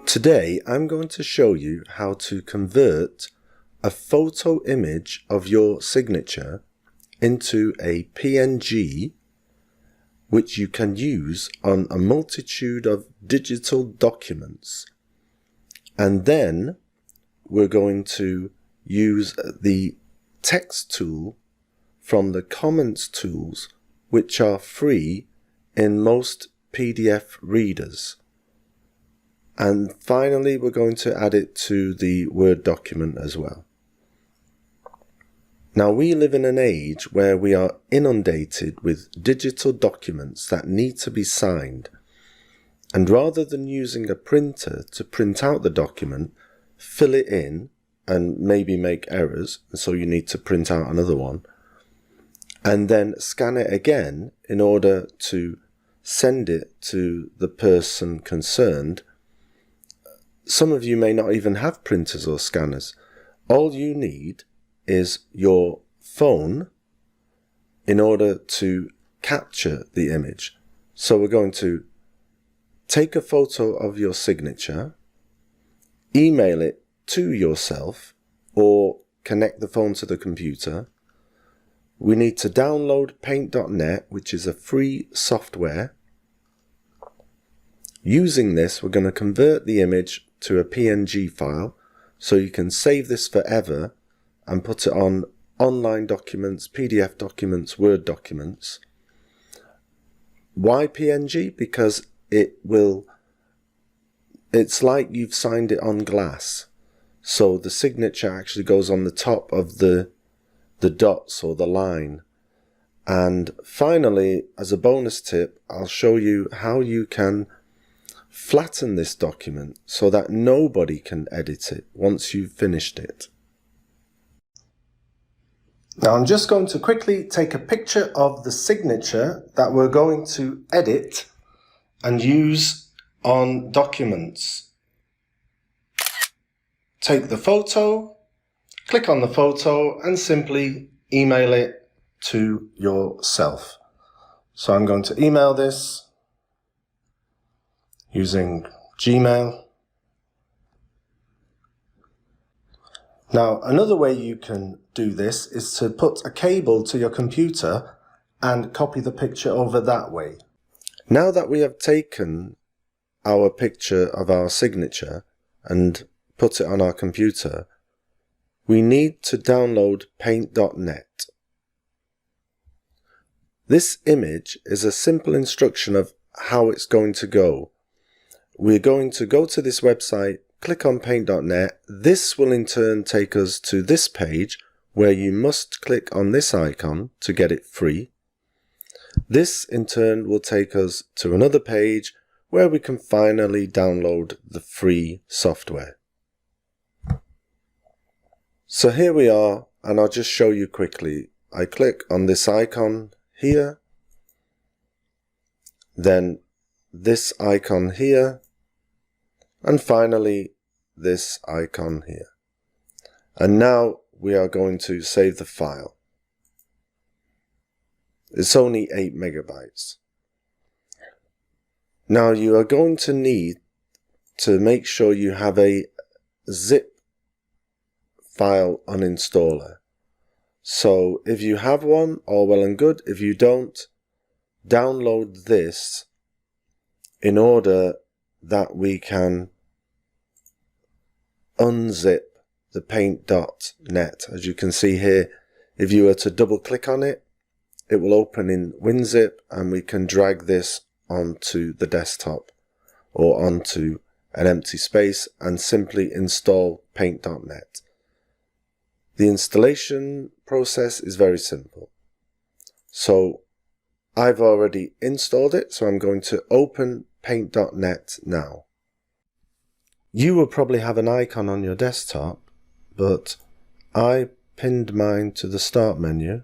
Today I'm going to show you how to convert a photo image of your signature into a PNG which you can use on a multitude of digital documents. And then we're going to use the text tool from the comments tools, which are free in most PDF readers. And finally, we're going to add it to the Word document as well. Now, we live in an age where we are inundated with digital documents that need to be signed. And rather than using a printer to print out the document, fill it in and maybe make errors, so you need to print out another one, and then scan it again in order to send it to the person concerned. Some of you may not even have printers or scanners. All you need is your phone in order to capture the image. So we're going to take a photo of your signature, email it to yourself, or connect the phone to the computer. We need to download Paint.net, which is a free software. Using this, we're going to convert the image to a PNG file, so you can save this forever and put it on online documents, PDF documents, Word documents. Why PNG? Because it's like you've signed it on glass. So the signature actually goes on the top of the dots or the line. And finally, as a bonus tip, I'll show you how you can flatten this document so that nobody can edit it once you've finished it. Now I'm just going to quickly take a picture of the signature that we're going to edit and use on documents. Take the photo, click on the photo and simply email it to yourself. So I'm going to email this using Gmail. Now, another way you can do this is to put a cable to your computer and copy the picture over that way. Now that we have taken our picture of our signature and put it on our computer, we need to download Paint.net. This image is a simple instruction of how it's going to go. We're going to go to this website, click on Paint.net. This will in turn take us to this page where you must click on this icon to get it free. This in turn will take us to another page where we can finally download the free software. So here we are, and I'll just show you quickly. I click on this icon here, then this icon here, and finally this icon here. And now we are going to save the file. It's only 8 megabytes. Now you are going to need to make sure you have a zip file uninstaller. So if you have one, all well and good. If you don't, download this in order that we can unzip the Paint.net. As you can see here, if you were to double click on it, it will open in WinZip and we can drag this onto the desktop or onto an empty space and simply install Paint.net. The installation process is very simple. So I've already installed it, so I'm going to open Paint.net now. You will probably have an icon on your desktop, but I pinned mine to the start menu.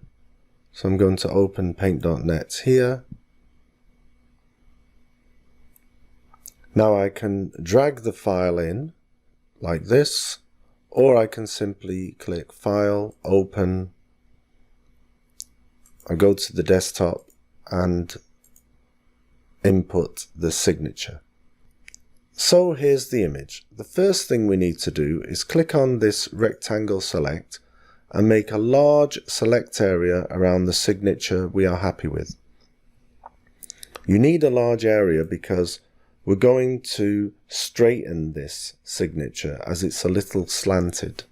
So I'm going to open Paint.net here. Now I can drag the file in like this, or I can simply click File, Open. I go to the desktop and input the signature. So here's the image. The first thing we need to do is click on this rectangle select and make a large select area around the signature we are happy with. You need a large area because we're going to straighten this signature as it's a little slanted.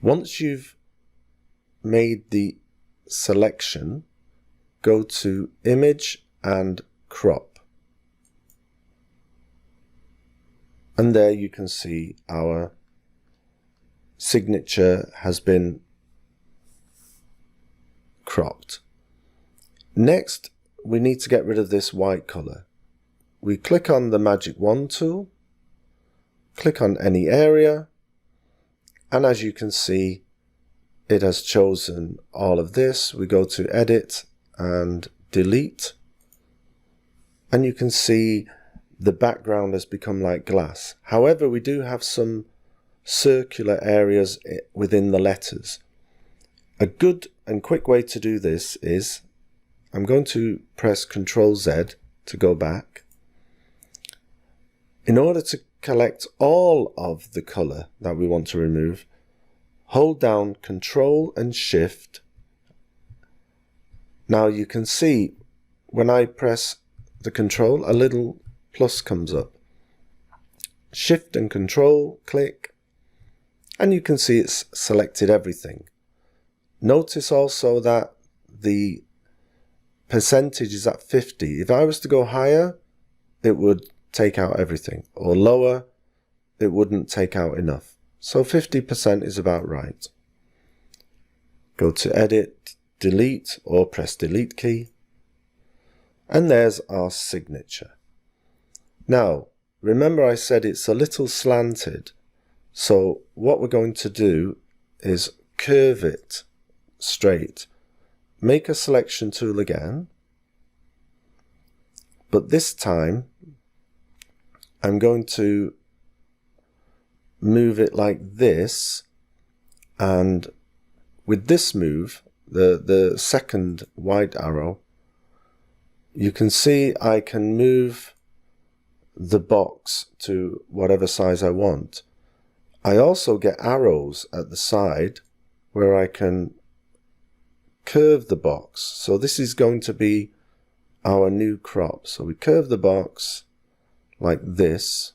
Once you've made the selection, go to Image and Crop. And there you can see our signature has been cropped. Next, we need to get rid of this white color. We click on the Magic Wand tool, click on any area, and as you can see, it has chosen all of this. We go to Edit and Delete, and you can see the background has become like glass. However, we do have some circular areas within the letters. A good and quick way to do this is, I'm going to press Ctrl Z to go back. In order to collect all of the color that we want to remove, hold down Ctrl and Shift. Now you can see when I press the Control, a little plus comes up. Shift and Control, click, and you can see it's selected everything. Notice also that the percentage is at 50. If I was to go higher, it would take out everything, or lower, it wouldn't take out enough. So 50% is about right. Go to Edit, Delete, or press Delete key, and there's our signature. Now, remember I said it's a little slanted, so what we're going to do is curve it straight. Make a selection tool again, but this time I'm going to move it like this, and with this move, the second white arrow, you can see I can move the box to whatever size I want. I also get arrows at the side where I can curve the box. So this is going to be our new crop. So we curve the box like this,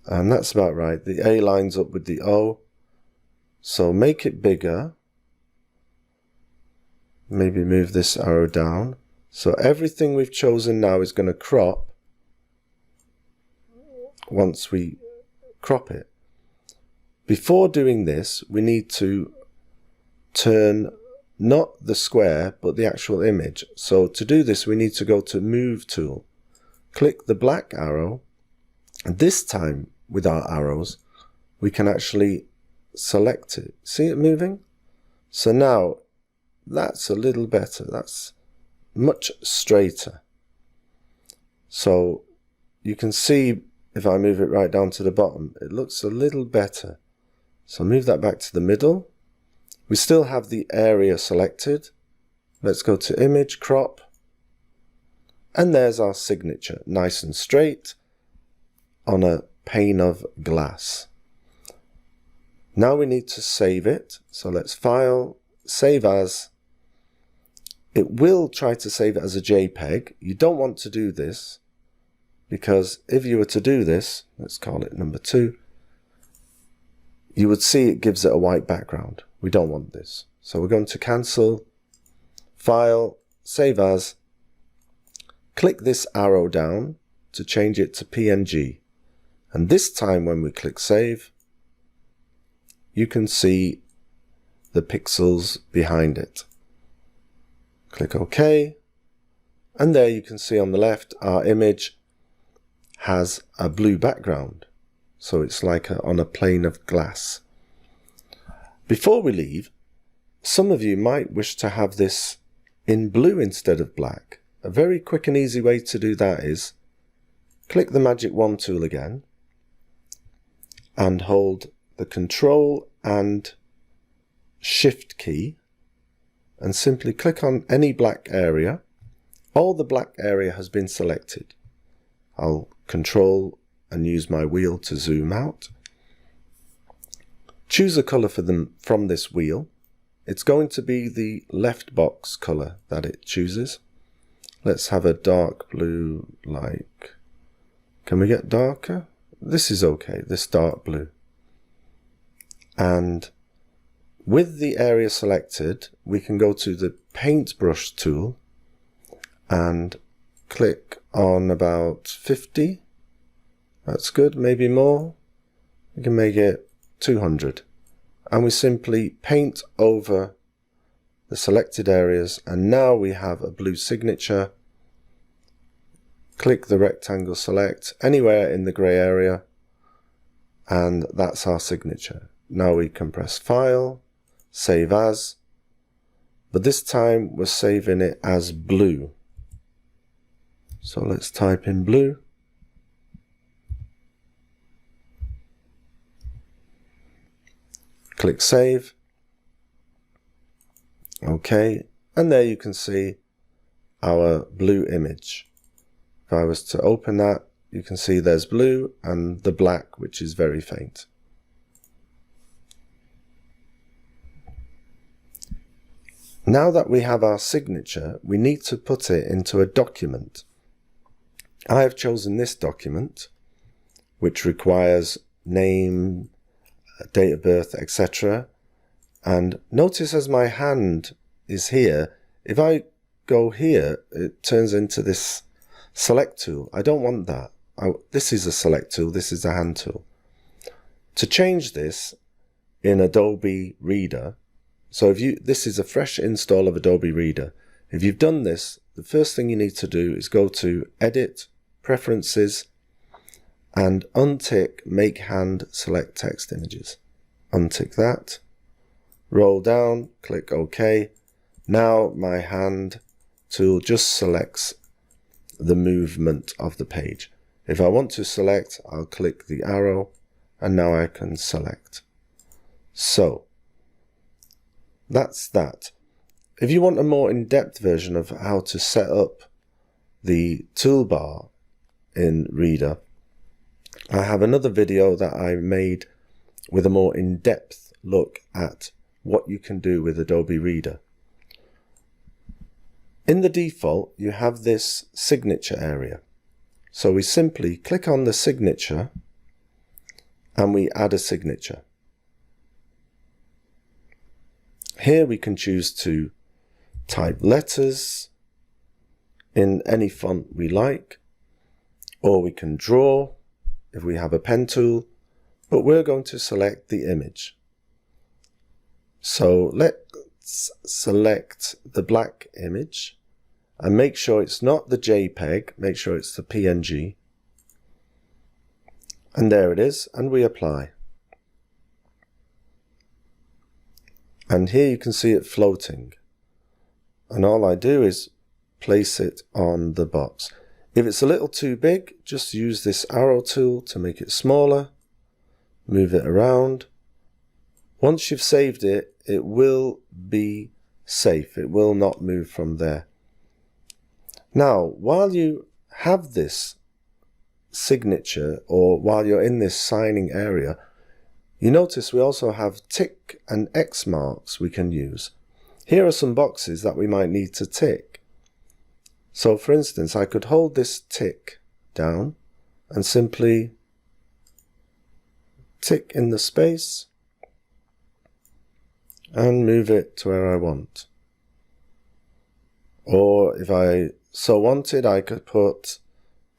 and that's about right. The A lines up with the O, so make it bigger. Maybe move this arrow down. So everything we've chosen now is going to crop once we crop it. Before doing this, we need to turn not the square but the actual image. So to do this, we need to go to Move tool, click the black arrow, and this time with our arrows we can actually select it. See it moving? So now that's a little better. That's much straighter. So you can see if I move it right down to the bottom, it looks a little better. So move that back to the middle. We still have the area selected. Let's go to Image, Crop, and there's our signature, nice and straight on a pane of glass. Now we need to save it. So let's File, Save As. It will try to save it as a JPEG. You don't want to do this, because if you were to do this, let's call it number 2, you would see it gives it a white background. We don't want this. So we're going to cancel, File, Save As, click this arrow down to change it to PNG. And this time when we click Save, you can see the pixels behind it. Click OK, and there you can see on the left our image has a blue background. So it's like on a plane of glass. Before we leave, some of you might wish to have this in blue instead of black. A very quick and easy way to do that is click the Magic Wand tool again and hold the Control and Shift key and simply click on any black area. All the black area has been selected. I'll Control and use my wheel to zoom out. Choose a color for them from this wheel. It's going to be the left box color that it chooses. Let's have a dark blue, like, can we get darker? This is okay, this dark blue. And with the area selected, we can go to the paintbrush tool and click on about 50. That's good, maybe more. We can make it 200. And we simply paint over the selected areas, and now we have a blue signature. Click the rectangle select anywhere in the grey area, and that's our signature. Now we can press File, Save As, but this time we're saving it as blue. So let's type in blue. Click Save. Okay, and there you can see our blue image. If I was to open that, you can see there's blue and the black, which is very faint. Now that we have our signature, we need to put it into a document. I have chosen this document, which requires name, date of birth, etc. And notice as my hand is here, if I go here, it turns into this select tool. I don't want that. This is a select tool, this is a hand tool. To change this in Adobe Reader, so this is a fresh install of Adobe Reader. If you've done this, the first thing you need to do is go to Edit, Preferences, and untick Make Hand Select Text Images. Untick that. Roll down, click OK. Now my hand tool just selects the movement of the page. If I want to select, I'll click the arrow, and now I can select. So that's that. If you want a more in-depth version of how to set up the toolbar in Reader, I have another video that I made with a more in-depth look at what you can do with Adobe Reader. In the default, you have this signature area. So we simply click on the signature and we add a signature. Here we can choose to type letters in any font we like, or we can draw if we have a pen tool, but we're going to select the image. So let's select the black image and make sure it's not the JPEG, make sure it's the PNG. And there it is, and we apply. And here you can see it floating. And all I do is place it on the box. If it's a little too big, just use this arrow tool to make it smaller. Move it around. Once you've saved it, it will be safe. It will not move from there. Now, while you have this signature, or while you're in this signing area, you notice we also have tick and X marks we can use. Here are some boxes that we might need to tick. So for instance, I could hold this tick down and simply tick in the space and move it to where I want. Or if I so wanted, I could put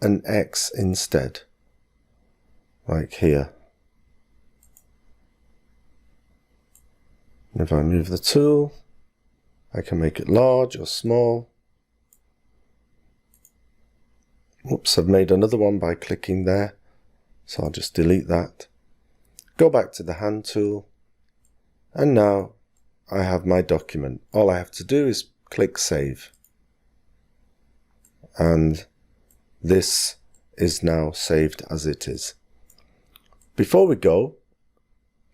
an X instead, like here. And if I move the tool, I can make it large or small. Oops, I've made another one by clicking there, so I'll just delete that. Go back to the hand tool, and now I have my document. All I have to do is click Save. And this is now saved as it is. Before we go,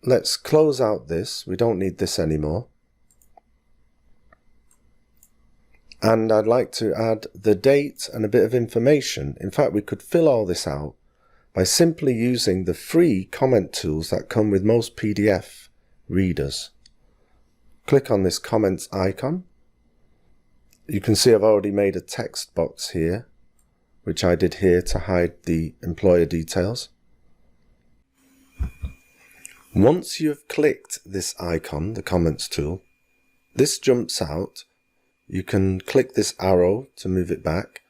let's close out this. We don't need this anymore. and I'd like to add the date and a bit of information. In fact, we could fill all this out by simply using the free comment tools that come with most PDF readers. Click on this comments icon. You can see I've already made a text box here, which I did here to hide the employer details. Once you've clicked this icon, the comments tool, this jumps out. You can click this arrow to move it back.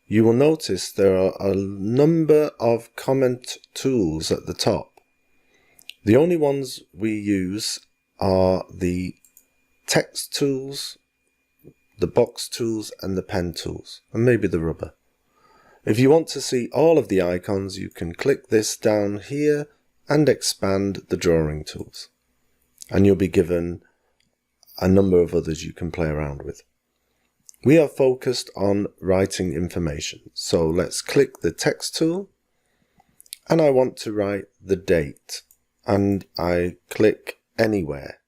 You will notice there are a number of comment tools at the top. The only ones we use are the text tools, the box tools, and the pen tools, and maybe the rubber. If you want to see all of the icons, you can click this down here and expand the drawing tools, and you'll be given a number of others you can play around with. We are focused on writing information, so let's click the text tool, and I want to write the date, and I click anywhere.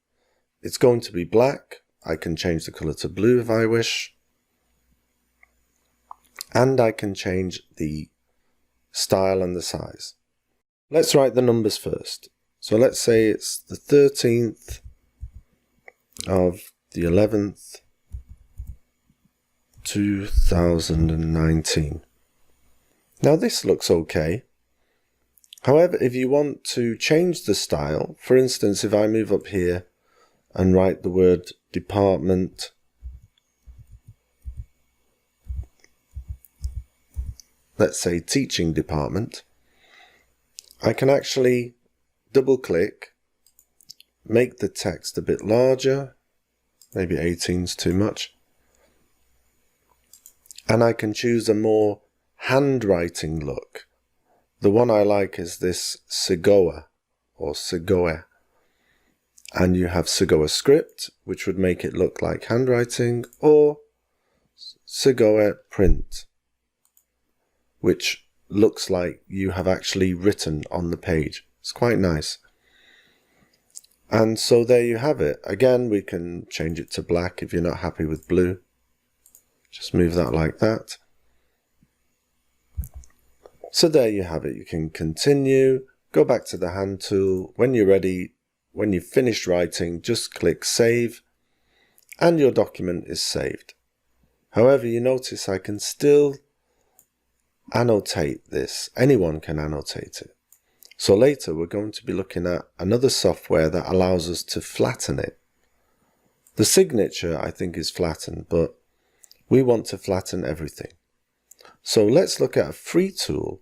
It's going to be black. I can change the color to blue if I wish, and I can change the style and the size. Let's write the numbers first. So let's say it's the 13th of the 11th, 2019. Now this looks okay. However, if you want to change the style, for instance, if I move up here and write the word department, let's say teaching department, I can actually double click, make the text a bit larger, maybe 18's too much, and I can choose a more handwriting look. The one I like is this Segoa or Segoa, and you have Segoa script, which would make it look like handwriting, or Segoa print, which looks like you have actually written on the page. It's quite nice. And so there you have it. Again, we can change it to black if you're not happy with blue. Just move that like that. So there you have it. You can continue, go back to the hand tool. When you're ready, when you've finished writing, just click save, and your document is saved. However, you notice I can still annotate this. Anyone can annotate it. So later we're going to be looking at another software that allows us to flatten it. The signature I think is flattened, but we want to flatten everything. So let's look at a free tool,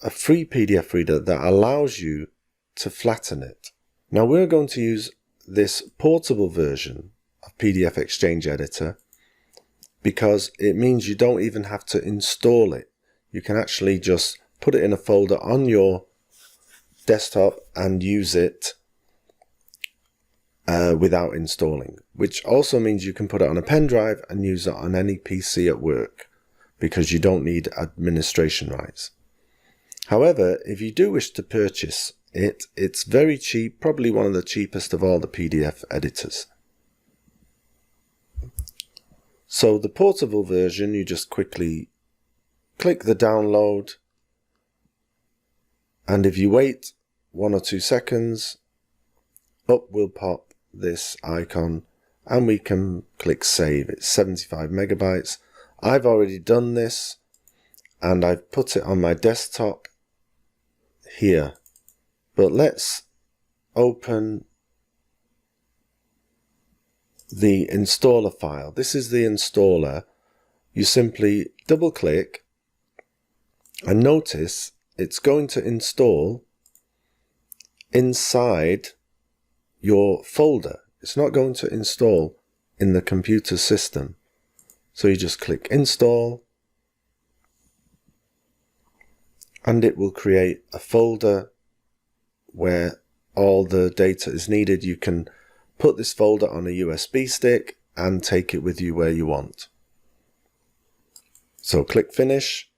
a free PDF reader that allows you to flatten it. Now we're going to use this portable version of PDF-XChange editor because it means you don't even have to install it. You can actually just put it in a folder on your desktop and use it without installing, which also means you can put it on a pen drive and use it on any PC at work because you don't need administration rights. However, if you do wish to purchase it, it's very cheap, probably one of the cheapest of all the PDF editors. So the portable version, you just quickly click the download, and if you wait 1 or 2 seconds, up will pop this icon and we can click save. It's 75 megabytes. I've already done this and I've put it on my desktop here, but let's open the installer file. This is the installer. You simply double click and notice it's going to install inside your folder. It's not going to install in the computer system. So you just click install and it will create a folder where all the data is needed. You can put this folder on a USB stick and take it with you where you want. So click finish,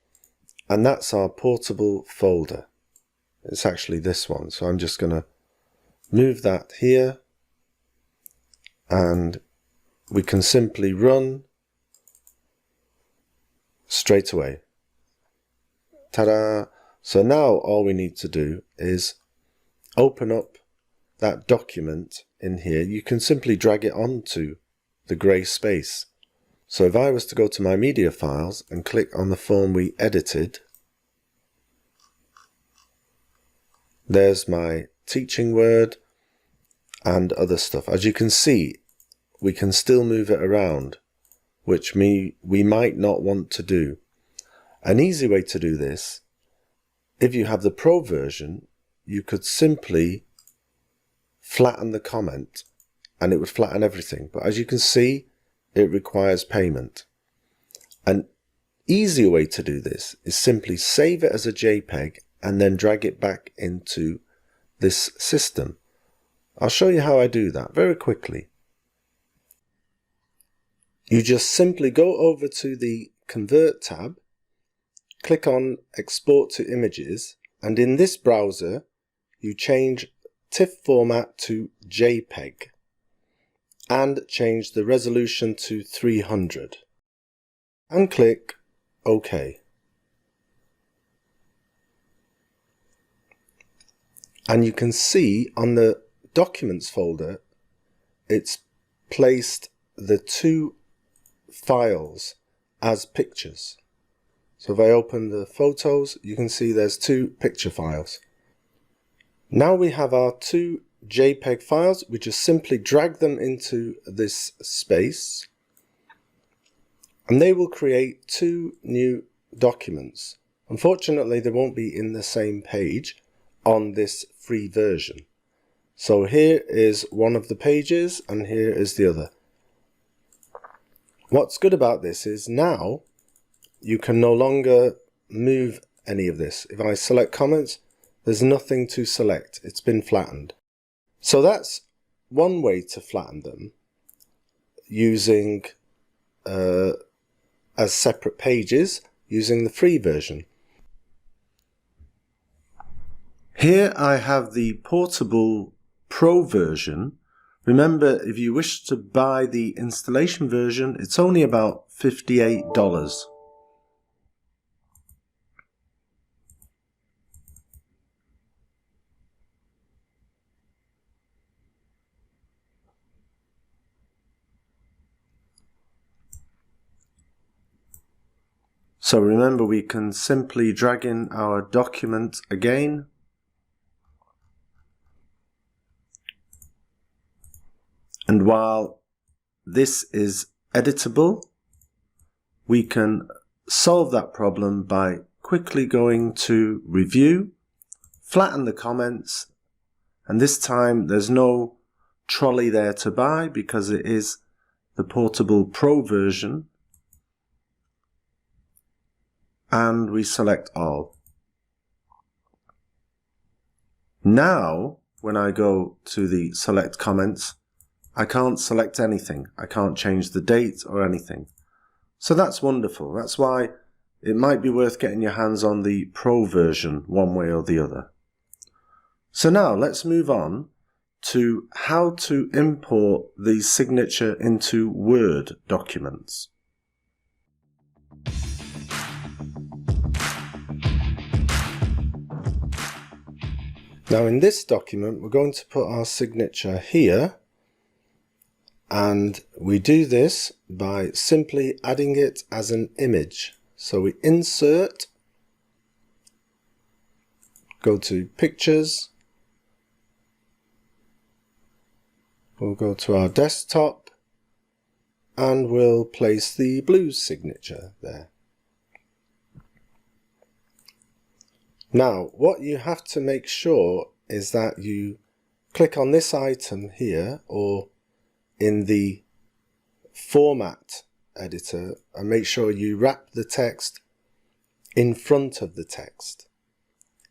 and that's our portable folder. It's actually this one, so I'm just going to move that here, and we can simply run straight away. Ta-da! So now all we need to do is open up that document in here. You can simply drag it onto the grey space. So if I was to go to my media files and click on the form we edited, there's my teaching word and other stuff. As you can see, we can still move it around, which we might not want to do. An easy way to do this, if you have the Pro version, you could simply flatten the comment and it would flatten everything. But as you can see, it requires payment. An easier way to do this is simply save it as a JPEG and then drag it back into this system. I'll show you how I do that very quickly. You just simply go over to the Convert tab, click on Export to Images, and in this browser you change TIFF format to JPEG and change the resolution to 300 and click OK. And you can see on the Documents folder it's placed the two files as pictures. So if I open the photos, you can see there's two picture files. Now we have our two JPEG files. We just simply drag them into this space and they will create two new documents. Unfortunately, they won't be in the same page on this free version. So here is one of the pages and here is the other. What's good about this is now you can no longer move any of this. If I select comments, there's nothing to select. It's been flattened. So that's one way to flatten them, using as separate pages using the free version. Here I have the portable Pro version. Remember, if you wish to buy the installation version, it's only about $58. So remember, we can simply drag in our document again. And while this is editable, we can solve that problem by quickly going to Review, flatten the comments, and this time there's no trolley there to buy because it is the portable Pro version. And we select all. Now, when I go to the Select Comments, I can't select anything. I can't change the date or anything. So that's wonderful. That's why it might be worth getting your hands on the Pro version one way or the other. So now let's move on to how to import the signature into Word documents. Now in this document we're going to put our signature here, and we do this by simply adding it as an image. So we insert, go to Pictures, we'll go to our desktop and we'll place the blue signature there. Now, what you have to make sure is that you click on this item here or in the format editor and make sure you wrap the text in front of the text.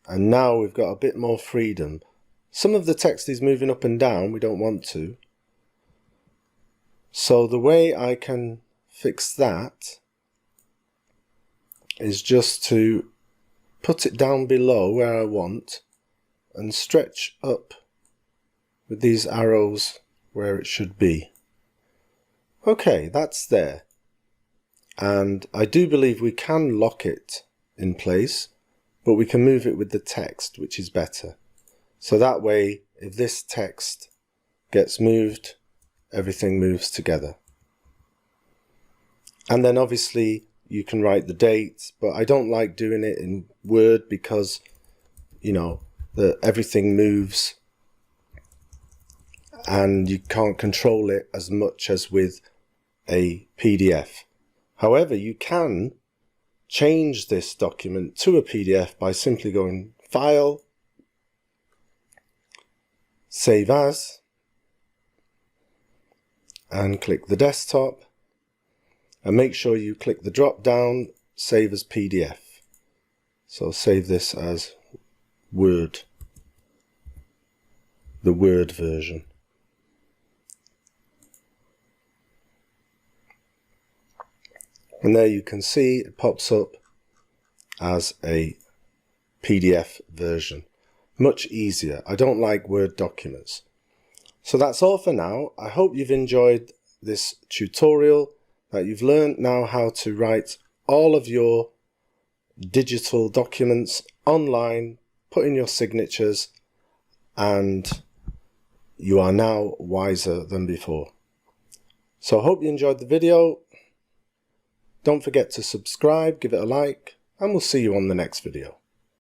And now we've got a bit more freedom. Some of the text is moving up and down, we don't want to. So the way I can fix that is just to put it down below where I want and stretch up with these arrows where it should be. Okay, that's there. And I do believe we can lock it in place, but we can move it with the text, which is better. So that way, if this text gets moved, everything moves together. And then obviously you can write the date, but I don't like doing it in Word because, you know, everything moves and you can't control it as much as with a PDF. However, you can change this document to a PDF by simply going File, Save As, and click the desktop, and make sure you click the drop down Save as PDF. So save this as Word, the Word version. And there you can see it pops up as a PDF version. Much easier. I don't like Word documents. So that's all for now. I hope you've enjoyed this tutorial, that you've learned now how to write all of your digital documents online, put in your signatures, and you are now wiser than before. So I hope you enjoyed the video. Don't forget to subscribe, give it a like, and we'll see you on the next video.